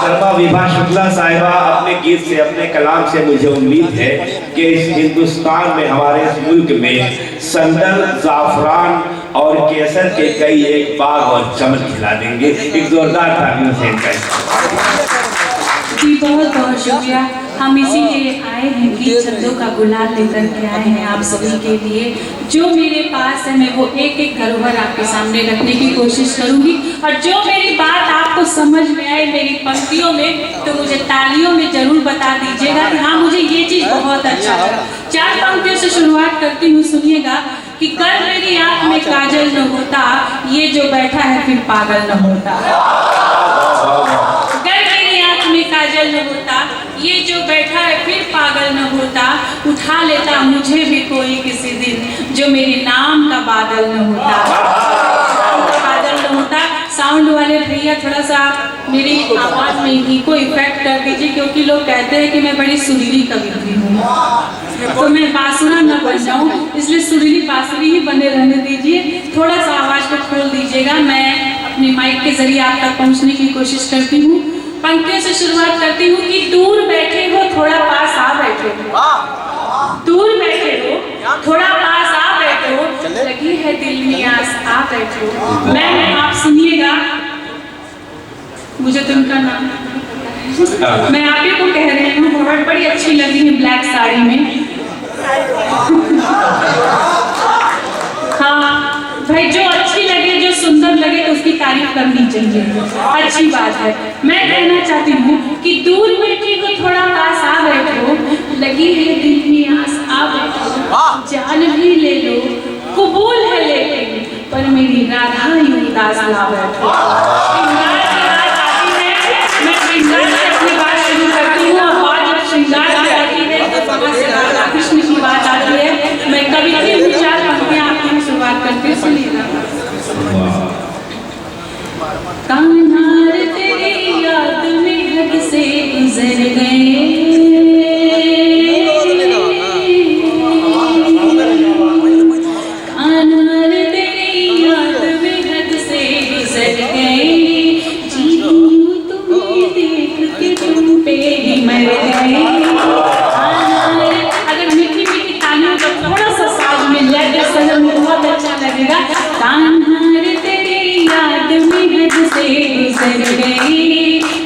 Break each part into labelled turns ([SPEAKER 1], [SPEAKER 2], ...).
[SPEAKER 1] मोहतरमा विभा शुक्ला साहिबा अपने गीत से, अपने कलाम से मुझे उम्मीद है कि इस हिंदुस्तान में, हमारे इस मुल्क में संदल, जाफरान और केसर के कई एक बाग और चमन खिला देंगे। एक जोरदार तालियों से इनका
[SPEAKER 2] जी बहुत बहुत शुक्रिया। हम इसीलिए आए हैं कि छंदों का गुलाल लेकर के आए हैं आप सभी के लिए। जो मेरे पास है मैं वो एक एक धरोहर आपके सामने रखने की कोशिश करूंगी, और जो मेरी बात आपको समझ में आए मेरी पंक्तियों में, तो मुझे तालियों में जरूर बता दीजिएगा कि हाँ मुझे ये चीज़ बहुत अच्छा लगा। 4 पंक्तियों से शुरुआत करती हूँ, सुनिएगा कि कल मेरी आँख में काजल न होता, ये जो बैठा है फिर पागल न होता। काजल न होता, ये जो बैठा है फिर पागल न होता, उठा लेता मुझे भी कोई किसी दिन, जो मेरे नाम का बादल न होता। नाम का बादल न होता। साउंड वाले भैया थोड़ा सा मेरी आवाज़ में ही को इफेक्ट कर दीजिए, क्योंकि लोग कहते हैं कि मैं बड़ी सुरीली कवित्री हूँ, तो मैं बांसुरा न बन जाऊँ, इसलिए सुरीली बांसुरी ही बने रहने दीजिए। थोड़ा सा आवाज़ को खोल दीजिएगा, मैं अपने माइक के जरिए आप तक पहुँचने की कोशिश करती हूँ। पंक्तियों से शुरुआत करती हूँ कि दूर बैठे हो थोड़ा पास आ बैठे हो, दूर बैठे हो थोड़ा पास आ बैठे हो, लगी है दिल में आस आ बैठे हो। मैं आप सुनिएगा, मुझे तो उनका नाम मैं आप ही को कह रही हूँ, बहुत बड़ी अच्छी लगी है ब्लैक साड़ी में। हाँ भाई, जो अच्छी लगे, जो सुंदर लगे तो उसकी तारीफ करनी चाहिए, अच्छी बात है। मैं कहना चाहती हूँ कि दूर बैठी हो थोड़ा पास आ बैठे हो, लगी है दिल में आस आ बैठे हो, जान भी ले लो कबूल है लेकिन, पर मेरी राधा यूं उदास ला बैठो। श्रृंगार की बात आती है, मैं श्रृंगार से अपनी बात शुरू करती हूँ, और बात जब श्रृंगार की आती है तो वहाँ से राधा कृष्ण की बात आती है। मैं कवित्री में 4 पंक्तियाँ आपकी शुरुआत करती हूँ, सुनिएगा। कान्हार तेरी याद में हद से गुजर गए, कान्हार तेरी याद में हद से गुजर गए, जी हूँ तुम्हें देख के तुम पे ही मर गए। अगर मीठी मीठी तालियों का थोड़ा सा साज में लगे सजन में बहुत अच्छा लगेगा। कान्हार तेरी याद में हद से गुजर गई,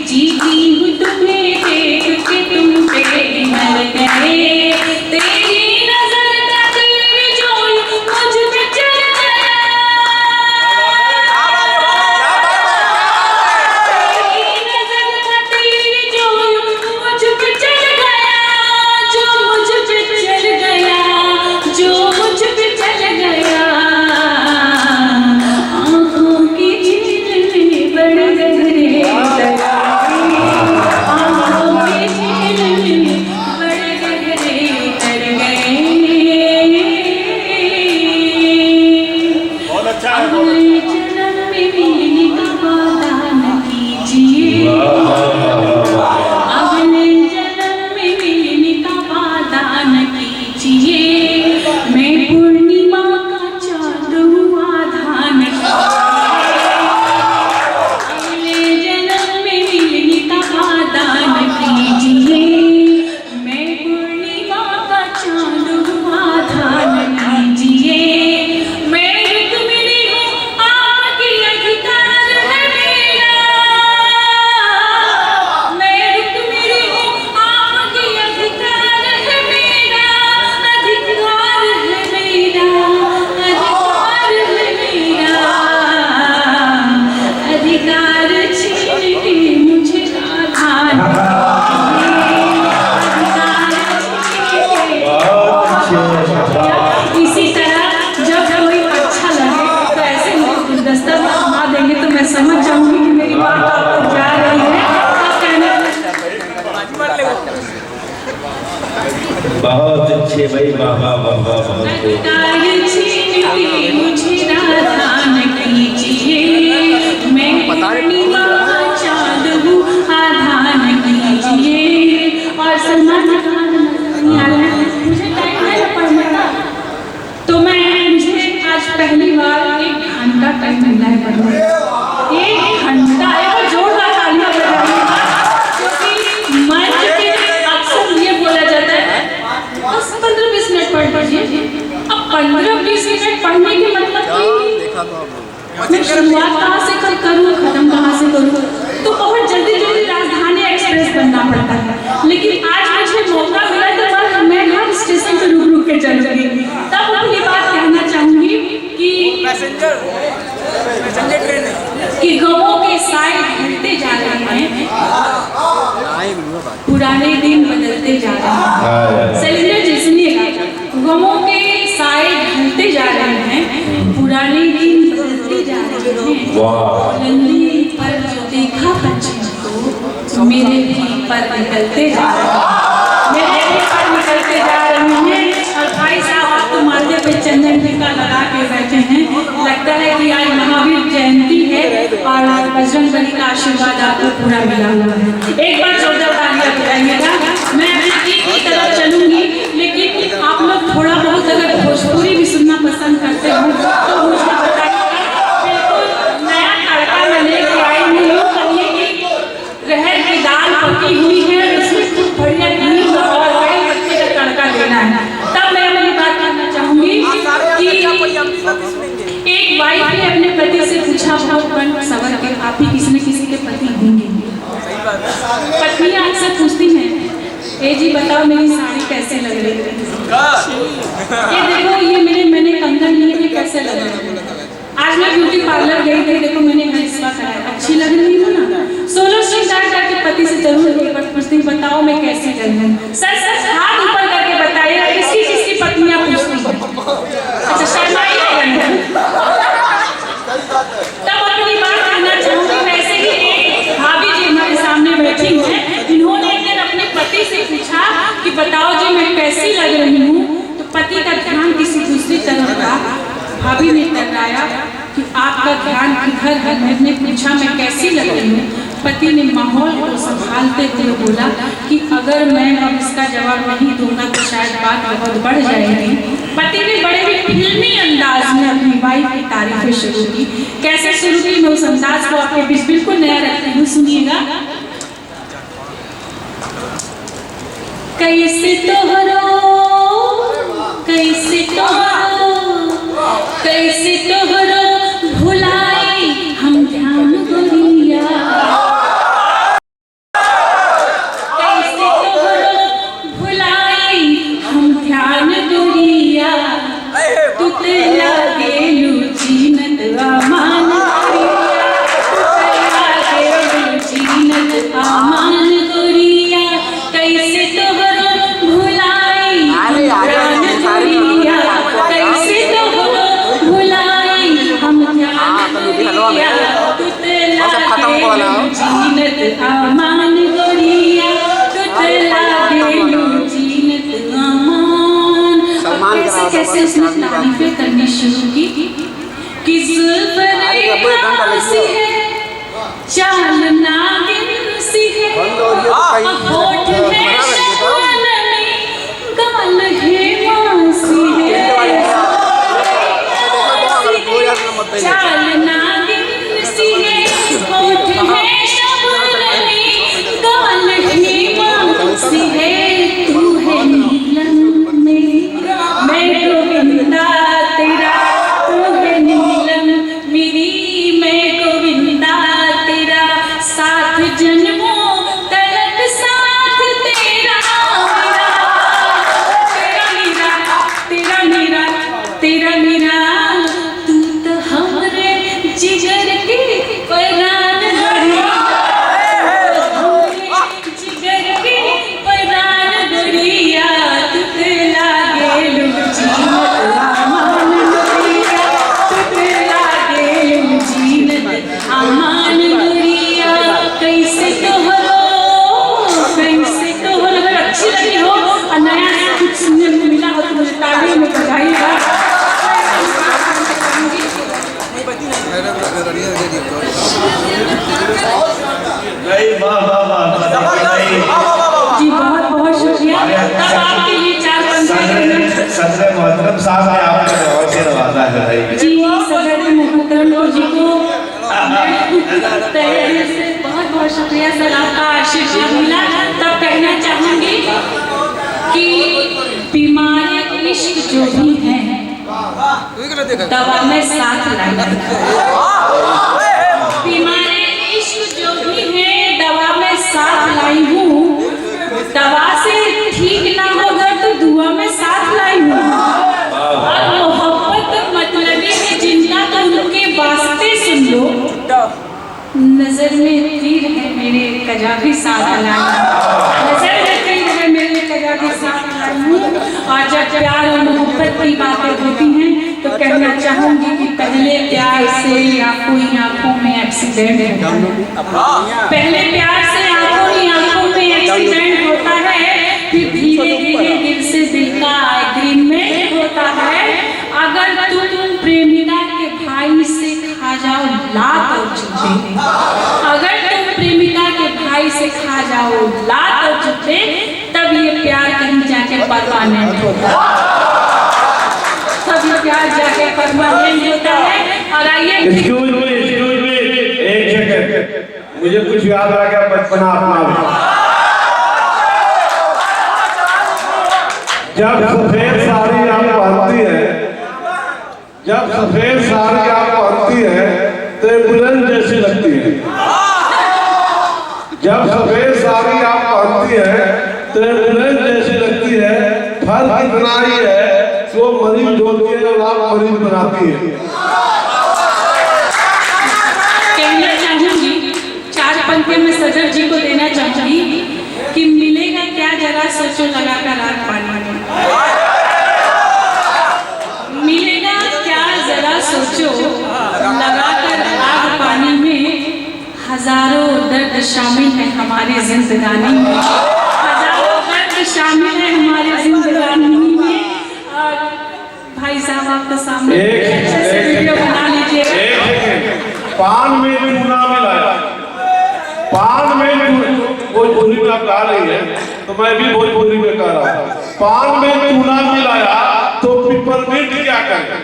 [SPEAKER 2] जीती हूँ तुम्हें देख के तुम पे ही मर गए। तेरी नजर का तीर जो मुझ पे चल गया, तेरी नजर का तीर जो मुझ पे चल गया, जो मुझ पे चल गया, जो मुझ पे चल गया, आँखों की झील में बढ़ गहरे दरिया, आँखों की झील में बढ़ गहरे उतर गए। अगले जन्म में मिलने का वादा न कीजिए, अगले जन्म में मिलने का वादा न कीजिए, मैं पूर्णिमा का चाँद हूँ आधा न कीजिए, अगले जन्म में मिलने का वादा न कीजिए, मैं पूर्णिमा का चाँद हूँ आधा न कीजिए, मैं रुक्मिणी हूँ आपकी अधिकार है मेरा, मैं रुक्मिणी हूँ आपकी अधिकार है मेरा, अधिकार है मेरा, अधिकार है मेरा, अधिकार छीन के मुझे राधा न कीजिए। इसी तरह जब कोई अच्छा लगे तो ऐसे मुझे गुलदस्ता में घुमा देंगे तो मैं समझ जाऊंगी कि मेरी बात आपको जा रही है। तब कहना
[SPEAKER 1] बहुत अच्छे भाई, वाह वाह वाह वाह, बहुत खूब।
[SPEAKER 2] अधिकार छीन के मुझे राधा न कीजिए, मैं पूर्णिमा का चाँद हूँ आधा न कीजिए। और सलमान खान नहीं आ रहा है, मुझे टाइम है ना पढ़ने का, तो मुझे आज पहली बार 1 घंटा टाइम मिला है पढ़ने, 1 घंटा। एक जोरदार तालियां बजाइएगा। मैं शुरुआत कहाँ से करूँ, खत्म कहाँ से करूँ, तो बहुत जल्दी जल्दी राजधानी एक्सप्रेस बनना पड़ता है। लेकिन आज मुझे मौका मिला तो मैं हर स्टेशन पे रुक रुक के चलूंगी। तब अपनी बात कहना चाहूंगी कि
[SPEAKER 3] पैसेंजर ट्रेन है
[SPEAKER 2] कि गमों के साए ढलते जा रहे हैं, पुराने दिन बदलते जा रहे हैं। सेलिब्रेट सुनिएगा, गमों के साए ढलते जा रहे हैं, पुराने दिन बदलते जा रहे हैं। नंदी पर जो देखा पंछी को, मेरे भी पर निकलते जा रहे हैं, मेरे भी पर निकलते जा रहे हैं। और भाई साहब आप तो माथे पे चंदन टीका लगा के बैठे हैं, लगता है कि आज महावीर जयंती है और बजरंगबली का आशीर्वाद आपको पूरा मिला हुआ है। एक बार जोरदार तालियां बजाइएगा। मैं गीत की तरफ चलूंगी, लेकिन आप लोग थोड़ा बहुत अगर भोजपुरी भी सुनना पसंद करते हो तो मुझे बताइएगा। बिल्कुल नया तड़का मैं लेके आई हूँ, कहिए कि रहर की दाल पकी हुई है, उसमें खूब बढ़िया नींबू और कई पत्ते का तड़का देना है। तब मैं अपनी बात करना चाहूंगी कि एक वाइफ ने अपने पति से पूछा, बहुत बन सवर के, आप ही किसी न किसी के पति होंगे। पत्नियां अक्सर पूछती हैं, ए जी बताओ मेरी साड़ी कैसे लग रही है, ये देखो ये मैंने कंगन लिए थे कैसे लग रही है। आज मैं ब्यूटी पार्लर गई थी, देखो मैंने हेयर कराया, अच्छी लग रही हूँ ना। सोलो श्रृंगार करके पति से जरूर एक बार पूछती, बताओ मैं कैसी लग रही हूँ। सच सच हाथ ऊपर करके बताइए, किसकी किसकी पत्नियां पूछती हैं। अच्छा शर्माई नहीं। तब अपनी बात कहना चाहूंगी। वैसे ही एक भाभी जी हमारे सामने बैठी हैं, इन्होंने एक दिन अपने पति से पूछा कि बताओ जी मैं कैसी लग रही हूँ, तो पति का ध्यान किसी दूसरी तरफ था। भाभी ने टकराया कि आपका ध्यान किधर है। मैंने पूछा मैं कैसी लग रही हूँ। पति ने माहौल को संभालते हुए बोला कि अगर मैं अब इसका जवाब नहीं दूंगा तो शायद बात बहुत बढ़ जाएगी। पति ने बड़े ही फिल्मी अंदाज में अपनी वाइफ की तारीफें शुरू की। कैसे शुरू की मैं उस अंदाज को आपके बीच बिल्कुल नया रखती हूँ, सुनिएगा। कैसे तोहरो भुलाई हम ध्यान गोरिया, कैसे तोहरो भुलाई हम ध्यान गोरिया, तुते लागे लुचीनत आमान गोरिया, तुते लागे लुचीनत आमान गोरिया, कैसे तोहरो भुलाई हम ध्यान गोरिया, कैसे तोहरो भुलाई हम ध्यान गोरिया, तुते लागे लुचीनत आमान गोरिया, तुते लागे लुचीनत आमान। कैसे कैसे उसने तारीफें करनी शुरू की कि जुल्फ़ रेखा सी है, चाल नागिन सी है, होठ है शबनमी, गाल है मासी है, चाल नागिन सी है, होठ है शबनमी, गाल है मासी है, तू है नीलम मैं गोविंदा तेरा, तू है नीलम मेरी मैं गोविंदा तेरा, साथ जन्मों तलक साथ तेरा मेरा, तेरा मेरा, तेरा मेरा, तू तो हमरे जिगर के परान गड़िया, जिगर के परान गड़िया, तुते लागे लुचीनत आमान गड़िया, तुते लागे लुचीनत आमान गड़िया, कैसे तोहरो अगर अच्छी लगी हो और नया कुछ सुनने को मिला हो तो मुझे ताली में बजाइएगा।
[SPEAKER 1] नहीं वाह वाह वाह
[SPEAKER 2] जी बहुत बहुत शुक्रिया। तब आपके लिए 4-5
[SPEAKER 1] सदर मोहतरम साहब ने आपको बहुत से नवाजा है भाई।
[SPEAKER 2] जी सदर मोहतरम जी को तहे से बहुत बहुत शुक्रिया सर, आपका आशीर्वाद मिला। तब कहना चाहूंगी कि बीमारी इश्क जो भी है दवा में साथ लाई। बीमारी इश्क जो भी है दवा में साथ लाई हूँ, दवा से ठीक ना होगा तो दुआ में साथ लाई हूँ। और मोहब्बत मतलबी है जिनका तो उनके वास्ते सुन लो, नजर में तीर है मेरे कजा भी साथ लाई, नजर में तीर है मेरे कजा भी साथ लाई हूँ। और जब प्यार और मोहब्बत की बातें होती हैं तो कहना चाहूंगी कि पहले प्यार से आंखों ही आंखों में एक्सीडेंट होता है, पहले प्यार से आंखों ही आंखों में एक्सीडेंट होता है, फिर धीरे धीरे दिल से दिल का एग्रीमेंट होता है। अगर तुम प्रेमिका के भाई से खा जाओ लात और जूते, अगर तुम प्रेमिका के भाई से खा जाओ लात और जूते, तब ये प्यार कहीं जाके परमानेंट होता है, तब ये प्यार जाके परमानेंट होता है। और आइए
[SPEAKER 4] एक्सक्यूज मी एक सेकंड, मुझे कुछ याद आ गया बचपना अपना। जब सफेद साड़ी आप पहनती है, जब सफेद साड़ी आप पहनती है तो एम्बुलेंस जैसी लगती है। जब सफेद साड़ी आप पहनती है तो एम्बुलेंस जैसी लगती है। फर्क इतना ही है कि वो मरीज ढोलती है और आप मरीज बनाती है।
[SPEAKER 2] कहना चाहूंगी, चार पंक्ति में सदर जी को देना चाहूंगी कि मिलेगा क्या जरा सोचो लगाकर आग पानी में, मिलेगा क्या जरा सोचो लगाकर आग पानी में। हजारों दर्द शामिल है हमारी जिंदगानी में, हजारों दर्द शामिल है हमारी जिंदगानी में। और भाई साहब आपके सामने अच्छे से वीडियो बना लीजिए।
[SPEAKER 4] पान में चूना मिलाया, पान में भोजपुरी में आप गा रही है तो मैं भी भोजपुरी में गा रहा हूँ। पान में चूना मिलाया तो पिपरमिंट क्या करे,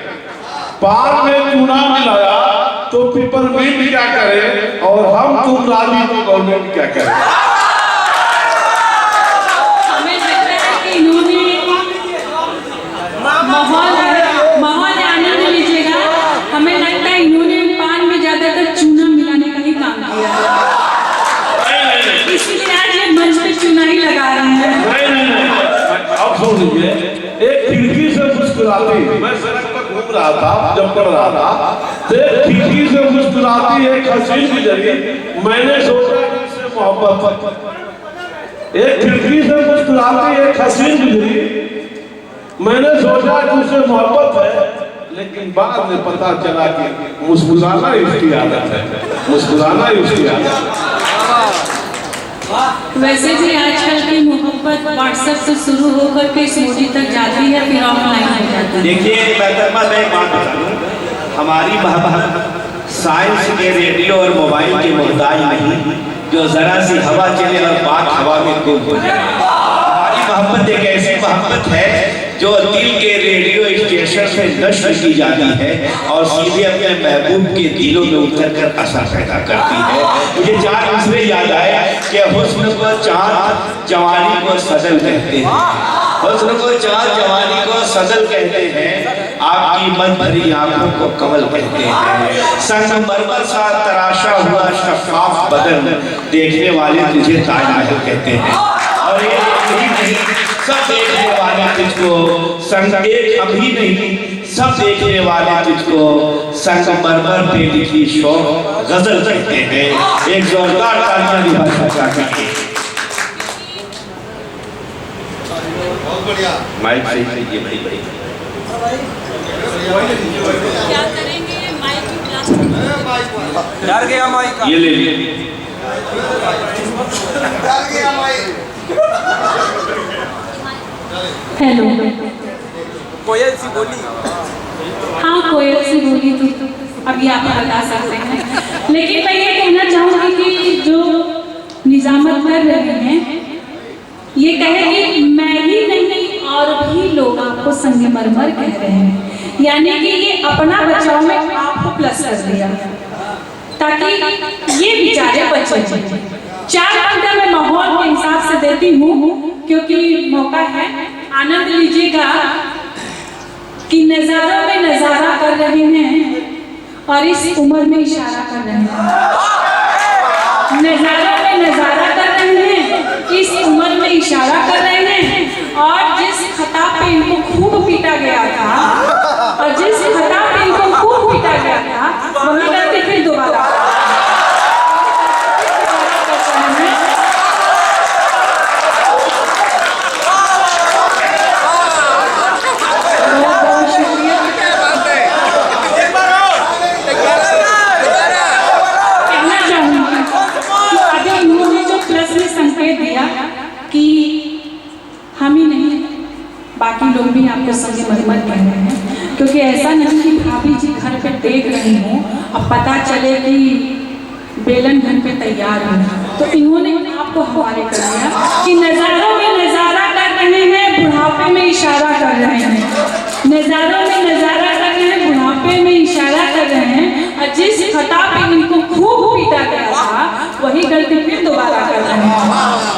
[SPEAKER 4] पान में चूना मिलाया तो पिपरमिंट क्या करे, और हम तुम राजी तो गवर्नमेंट क्या करे।
[SPEAKER 2] हमें लगता है कि इन्होंने माहौल आनंद लीजिएगा, हमें लगता है इन्होंने पान में ज्यादातर चूना मिलाने का ही काम किया है, इसलिए आज ये मंच पे चूना ही लगा रहे हैं।
[SPEAKER 4] नहीं, अब सुन लीजिए, एक खिड़की से मुस्कुराती, मैं सड़क पर घूम रहा था जब पढ़ रहा था, तो एक खिड़की से मुस्कुराती एक हसीन गुजरी, मैंने सोचा कि इससे मोहब्बत। एक खिड़की से मुस्कुराती एक हसीन गुजरी, मैंने सोचा कि उससे मोहब्बत है, लेकिन बाद में पता चला कि मुस्कुराना ही उसकी आदत है, मुस्कुराना ही उसकी आदत है।
[SPEAKER 2] वैसे भी आजकल की मोहब्बत व्हाट्सएप से शुरू होकर के इमोजी तक जाती है, फिर ऑफलाइन हो जाती है।
[SPEAKER 1] देखिए महतरमा, मैं एक बात बता दूं, हमारी मोहब्बत साइंस के रेडियो और मोबाइल के मोहताज नहीं, जो जरा सी हवा चले और बात हवा में गुम हो जाए। हमारी मोहब्बत एक ऐसी मोहब्बत है जो दिल के रेडियो स्टेशन से नश्र की जाती है और सीधे अपने महबूब के दिलों में उतर कर असर पैदा करती है। मुझे चार दूसरे याद आए कि हुस्न को चाँद, जवानी को सदल कहते हैं, हुस्न को चाँद, जवानी को सदल कहते हैं, आपकी मन भरी आंखों को कमल कहते हैं, संगमरमर सा तराशा हुआ शफाफ बदन देखने वाले तुझे ताजमहल कहते हैं। और ये नहीं, सब देखने वाले तुझको संग, एक हम ही नहीं, सब देखने वाले तुझको संगमरमर पे लिखी शौक गजल कहते हैं। एक जोरदार तालियां भी भाषा करके माइक सही चाहिए भाई।
[SPEAKER 2] क्या करेंगे, माइक की क्लास
[SPEAKER 3] डर गया माइक,
[SPEAKER 1] ये ले लीजिए।
[SPEAKER 3] डर गया माइक।
[SPEAKER 2] हेलो,
[SPEAKER 3] कोयल सी बोली,
[SPEAKER 2] हाँ कोयल सी बोली थी, अभी आप बता सकते हैं। लेकिन मैं ये कहना चाहूँगी कि जो निजामत कर रहे हैं ये कहे कि मैं ही नहीं और भी लोग आपको संगमरमर कह रहे हैं, यानी कि ये अपना बचाव में आपको प्लस कर दिया ताकि ये बेचारे बच जाएं। चार घंटा मैं माहौल के हिसाब से देती हूँ क्योंकि मौका है, आनंद लीजिएगा। कि नजारों में नजारा कर रहे हैं और इस उम्र में इशारा कर रहे हैं। नजारों में नजारा कर रहे हैं, इस उम्र में इशारा कर रहे हैं। और जिस खता पे इनको खूब पीटा गया था, और जिस खता पे इनको खूब पीटा गया था, वही गलती फिर दोबारा कि हम ही नहीं बाकी लोग भी आपको संगमरमर कह रहे हैं, क्योंकि ऐसा नहीं कि भाभी जी घर पे देख रही हूँ अब पता चले कि बेलन घर पे तैयार है, तो इन्होंने आपको हवाले कर दिया कि नजारों में नजारा कर रहे हैं, बुढ़ापे में इशारा कर रहे हैं। नजारों में नजारा कर रहे हैं, बुढ़ापे में इशारा कर रहे हैं। और जिस खता पे इनको खूब पीटा गया था, वही गलती फिर दोबारा